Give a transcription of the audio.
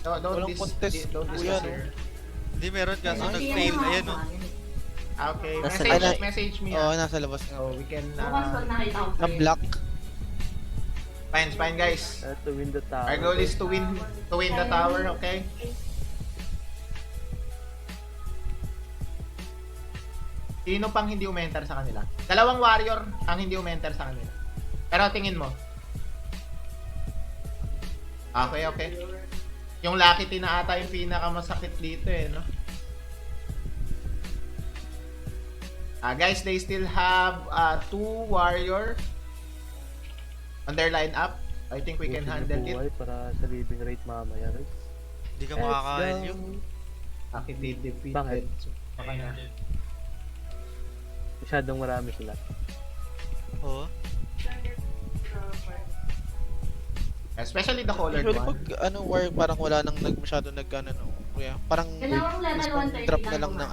Walang contest, don't kuya, discuss no? here. Hindi meron kaso nag-fail. Ayan o. Okay, Nasa message me. Oo, nasa labas na. So we can Na-block. fine guys. To win the tower. Our goal is to win the tower, okay? Sino pang hindi umenter sa kanila? Dalawang warrior ang hindi umenter sa kanila. Pero tingin mo. Okay. Yung Lucky Tina ata yung pinakamasakit dito eh, no? Guys, they still have 2 warrior on their lineup. I think we can handle it. Para sa living rate mamaya, guys. Hindi ka makakahalyo. Lucky they defeated. Bakit? So, baka na. Masyadong marami sila. Oo. Especially the colored Usually one. pag war parang wala nang masyado nag ano, no, kuya. Parang Dalawang level 130 drop na lang ng